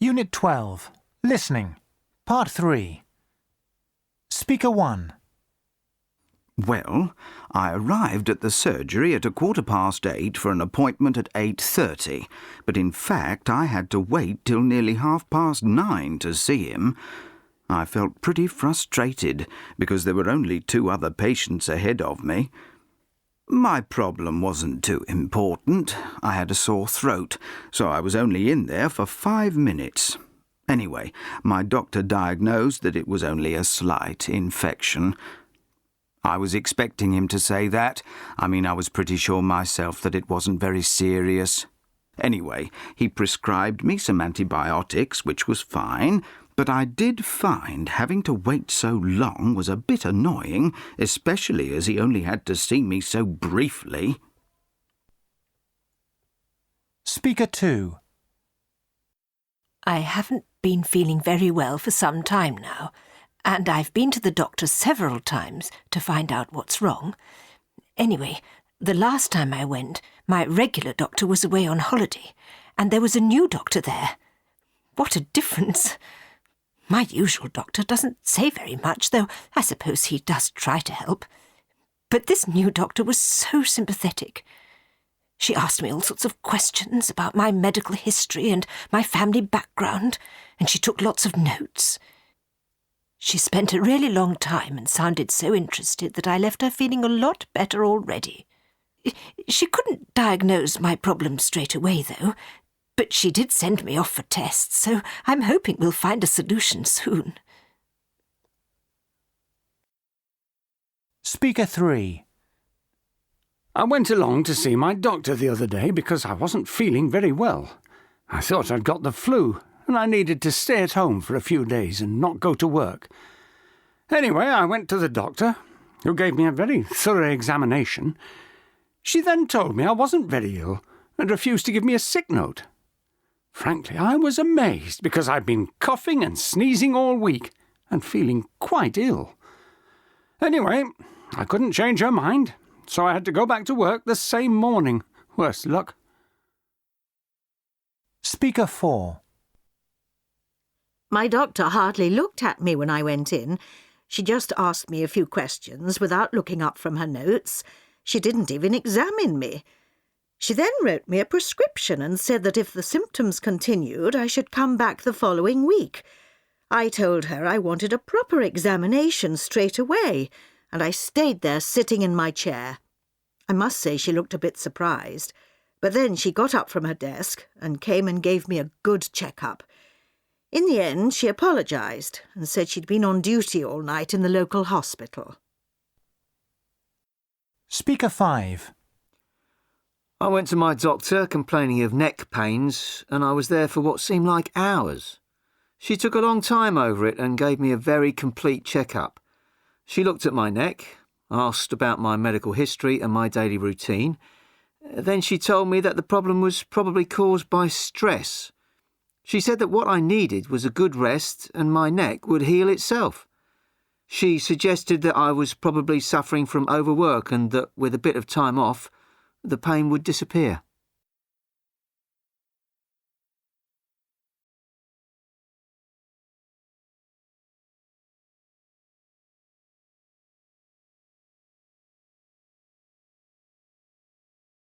Unit 12. Listening. Part 3. Speaker 1. Well, I arrived at the surgery at 8:15 for an appointment at 8:30, but in fact I had to wait till nearly 9:30 to see him. I felt pretty frustrated because there were only 2 other patients ahead of me. My problem wasn't too important. I had a sore throat, so I was only in there for 5 minutes. Anyway, my doctor diagnosed that it was only a slight infection. I was expecting him to say that. I was pretty sure myself that it wasn't very serious. Anyway, he prescribed me some antibiotics, which was fine, but I did find having to wait so long was a bit annoying, especially as he only had to see me so briefly. Speaker 2. I haven't been feeling very well for some time now, and I've been to the doctor several times to find out what's wrong. Anyway, the last time I went, my regular doctor was away on holiday, and there was a new doctor there. What a difference! My usual doctor doesn't say very much, though I suppose he does try to help. But this new doctor was so sympathetic. She asked me all sorts of questions about my medical history and my family background, and she took lots of notes. She spent a really long time and sounded so interested that I left her feeling a lot better already. She couldn't diagnose my problem straight away, though, but she did send me off for tests, so I'm hoping we'll find a solution soon. Speaker 3. I went along to see my doctor the other day because I wasn't feeling very well. I thought I'd got the flu, and I needed to stay at home for a few days and not go to work. Anyway, I went to the doctor, who gave me a very thorough examination. She then told me I wasn't very ill and refused to give me a sick note. Frankly, I was amazed because I'd been coughing and sneezing all week and feeling quite ill. Anyway, I couldn't change her mind, so I had to go back to work the same morning. Worse luck. Speaker 4. My doctor hardly looked at me when I went in. She just asked me a few questions without looking up from her notes. She didn't even examine me. She then wrote me a prescription and said that if the symptoms continued, I should come back the following week. I told her I wanted a proper examination straight away, and I stayed there sitting in my chair. I must say she looked a bit surprised, but then she got up from her desk and came and gave me a good check-up. In the end, she apologised and said she'd been on duty all night in the local hospital. Speaker 5. I went to my doctor complaining of neck pains, and I was there for what seemed like hours. She took a long time over it and gave me a very complete check-up. She looked at my neck, asked about my medical history and my daily routine. Then she told me that the problem was probably caused by stress. She said that what I needed was a good rest and my neck would heal itself. She suggested that I was probably suffering from overwork and that with a bit of time off, the pain would disappear.